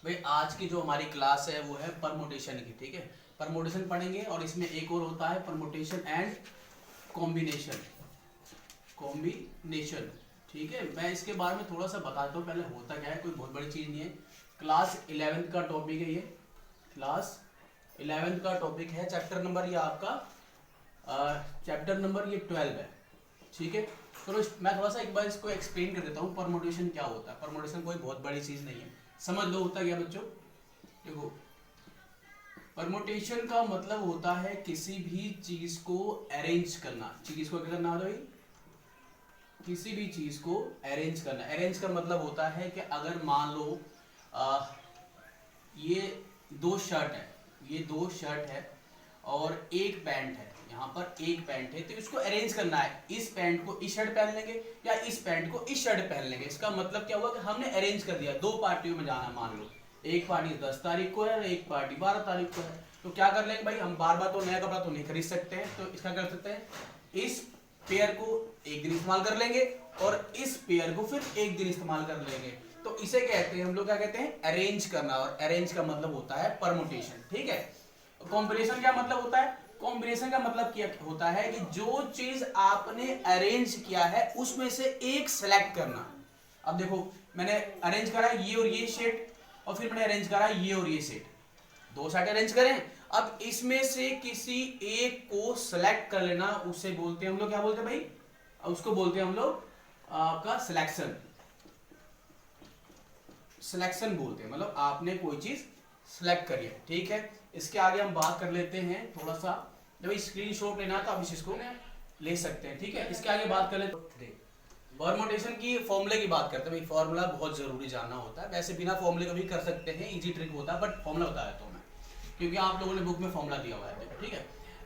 भाई आज की जो हमारी क्लास है वो है परमुटेशन की। ठीक है, परमुटेशन पढ़ेंगे और इसमें एक और होता है परमुटेशन एंड कॉम्बिनेशन। कॉम्बिनेशन ठीक है, मैं इसके बारे में थोड़ा सा बताता हूँ पहले होता क्या है। कोई बहुत बड़ी चीज़ नहीं है। क्लास 11th का टॉपिक है ये। क्लास 11th का टॉपिक है। चैप्टर नंबर ये आपका चैप्टर नंबर ये 12 है। ठीक है, चलो मैं थोड़ा सा एक बार इसको एक्सप्लेन कर देता हूँ। परमुटेशन क्या होता है। परमुटेशन कोई बहुत बड़ी चीज़ नहीं है, समझ लो होता क्या बच्चों। देखो, परमुटेशन का मतलब होता है किसी भी चीज को अरेंज करना। चीज को क्या करना होता है भाई? किसी भी चीज को अरेंज करना। अरेंज का मतलब होता है कि अगर मान लो ये दो शर्ट है, ये दो शर्ट है और एक पैंट है, यहाँ पर एक पैंट है, तो इसको अरेंज करना है। इस पैंट को इस शर्ट पहन लेंगे या इस पैंट को इस शर्ट पहन लेंगे। इसका मतलब क्या हुआ कि हमने अरेंज कर दिया। दो पार्टियों में जाना है, मान लो एक पार्टी 10 तारीख को है और एक पार्टी 12 तारीख को है, तो क्या कर लेंगे भाई, हम बार बार तो नया कपड़ा तो नहीं खरीद सकते हैं, तो इसका कर सकते हैं इस पेयर को एक दिन इस्तेमाल कर लेंगे और इस पेयर को फिर एक दिन इस्तेमाल कर लेंगे। तो इसे कहते हैं हम लोग, क्या कहते हैं, अरेंज करना। और अरेंज का मतलब होता है परमुटेशन। ठीक है, कॉम्बिनेशन क्या मतलब होता है? कॉम्बिनेशन का मतलब क्या होता है कि जो चीज आपने अरेंज किया है उसमें से एक सेलेक्ट करना। अब देखो, मैंने अरेंज करा ये और ये सेट और फिर मैंने अरेंज करा ये और ये सेट, दो सेट अरेंज करें। अब इसमें से किसी एक को सेलेक्ट कर लेना, उसे बोलते हैं हम लोग, क्या बोलते हैं भाई, उसको बोलते हैं हम लोग आपका सिलेक्शन। सिलेक्शन बोलते हैं, मतलब आपने कोई चीज सिलेक्ट करी है। ठीक है, इसके आगे हम बात कर लेते हैं थोड़ा सा। जब स्क्रीनशॉट लेना तो आप इसको ले सकते हैं। ठीक है, इसके आगे बात कर लेते हैं परमुटेशन की। फॉर्मूले की बात करते हैं भाई, फॉर्मूला बहुत जरूरी जानना होता है। वैसे बिना फॉर्मूले को भी कर सकते हैं, इजी ट्रिक होता है, बट फॉर्मूला बता देता हूं मैं, क्योंकि आप लोगों ने बुक में फॉर्मूला दिया हुआ है। ठीक है,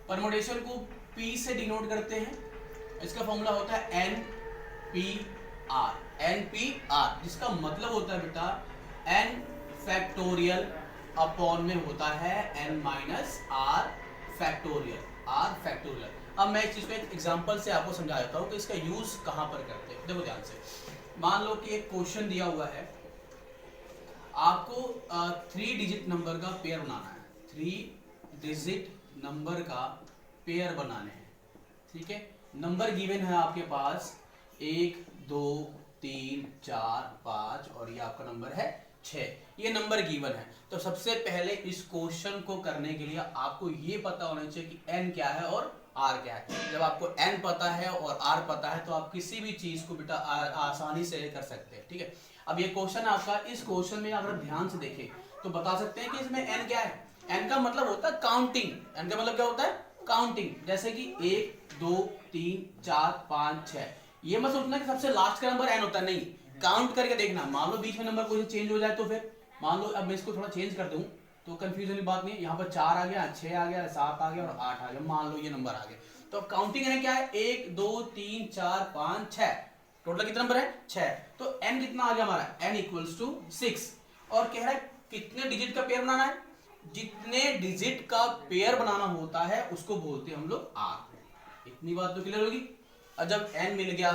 परमुटेशन को P से डिनोट करते हैं। इसका फॉर्मूला होता है NPR। NPR जिसका मतलब होता है बेटा n फैक्टोरियल अपॉन में होता है n minus r factorial. r factorial. अब मैं इस चीज को एक एग्जांपल से आपको समझा देता हूँ कि इसका यूज कहां पर करते हैं। देखो ध्यान से, मान लो कि एक क्वेश्चन दिया हुआ है, आपको 3 डिजिट नंबर का पेयर बनाना है। 3 डिजिट नंबर का पेयर बनाने हैं। ठीक है, नंबर गिवन है आपके पास 1 2 3 4 5 और ये आपका नंबर है 6। ये नंबर गिवन है। तो सबसे पहले इस क्वेश्चन को करने के लिए आपको ये पता होना चाहिए कि n क्या है और r क्या है। जब आपको n पता है और r पता है तो आप किसी भी चीज को बेटा आसानी से कर सकते हैं। ठीक है, अब ये क्वेश्चन आपका, इस क्वेश्चन में अगर ध्यान से देखें तो बता सकते हैं कि इसमें n क्या है। n का मतलब होता है काउंटिंग। n का मतलब क्या होता है? काउंटिंग। जैसे कि 1 2 3 4 5 6। ये मत सोचना कि सबसे लास्ट का नंबर n होता है, नहीं, काउंट करके देखना। मान लो बीच में नंबर कोई चेंज हो जाए तो फिर मान लो, अब मैं इसको थोड़ा चेंज कर दूं तो कंफ्यूजन की बात नहीं है। यहाँ पर 4 आ गया, 6 आ गया, 7 आ गया और 8 आ गया, मान लो ये नंबर आ गया। तो काउंटिंग है क्या है? 1 2 3 4 5 6। टोटल कितना नंबर है? 6। तो n कितना आ गया हमारा? n equals to 6। और कह रहा है कितने डिजिट का पेयर बनाना है? जितने डिजिट का पेयर बनाना होता है उसको बोलते हैं हम लोग r। इतनी बात तो क्लियर होगी। और जब n मिल गया,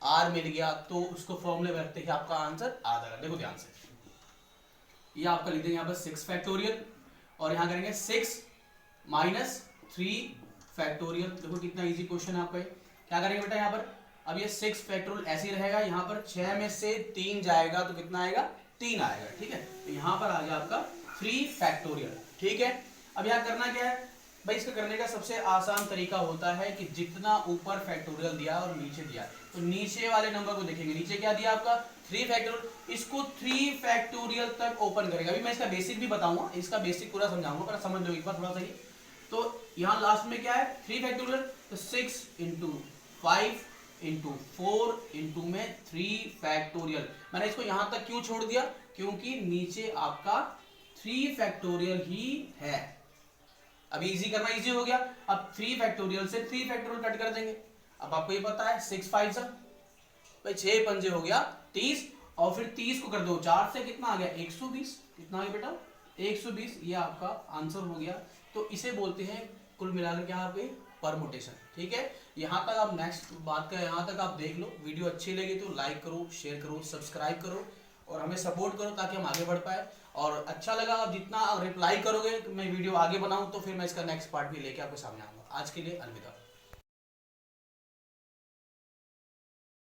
r मिल गया, तो उसको फॉर्मूले में रखते हैं, आपका आंसर आ जाएगा। देखो ध्यान से, ये आपका लिख देंगे यहाँ पर 6 फैक्टोरियल और यहाँ करेंगे 6 माइनस 3 फैक्टोरियल। देखो कितना इजी क्वेश्चन है आपका। क्या करेंगे बेटा यहाँ पर? अब ये 6 फैक्टोरियल ऐसे ही रहेगा, यहाँ पर 6 में से 3 जाएगा तो कितना आएगा? 3 आएगा। ठीक है, तो यहाँ पर आ गया आपका 3 फैक्टोरियल। ठीक है, अब यहाँ करना क्या है भाई? इसका करने का सबसे आसान तरीका होता है कि जितना ऊपर फैक्टोरियल दिया और नीचे दिया, तो नीचे वाले नंबर को देखेंगे। नीचे क्या दिया आपका? 3 फैक्टोरियल। इसको 3 फैक्टोरियल तक ओपन करेगा। अभी मैं इसका बेसिक भी बताऊंगा, इसका बेसिक पूरा समझाऊंगा, पर समझ लो एक बार थोड़ा सा ही। तो यहाँ लास्ट में क्या है? 3 फैक्टोरियल। तो 6 इंटू 5 इंटू 4 इंटू में 3 फैक्टोरियल। मैंने इसको यहाँ तक क्यों छोड़ दिया? क्योंकि नीचे आपका 3 फैक्टोरियल ही है। अभी इजी करना इजी हो गया। अब 3 फैक्टोरियल से 3 फैक्टोरियल कट कर देंगे। अब आपको ये पता है 6 5 से भाई 6 पंजे हो गया 30, और फिर 30 को कर दो 4 से, कितना आ गया? 120। कितना आ गया बेटा? 120। ये आपका आंसर हो गया। तो इसे बोलते हैं कुल मिलाकर क्या आपके परमुटेशन। ठीक है, यहाँ तक आप नेक्स्ट बात का यहाँ तक आप देख लो। वीडियो अच्छी लगी तो लाइक करो, शेयर करो, सब्सक्राइब करो और हमें सपोर्ट करो ताकि हम आगे बढ़ पाए। और अच्छा लगा, आप जितना रिप्लाई करोगे मैं वीडियो आगे बनाऊं तो फिर मैं इसका नेक्स्ट पार्ट भी लेके आपके सामने आऊंगा। आज के लिए अलविदा।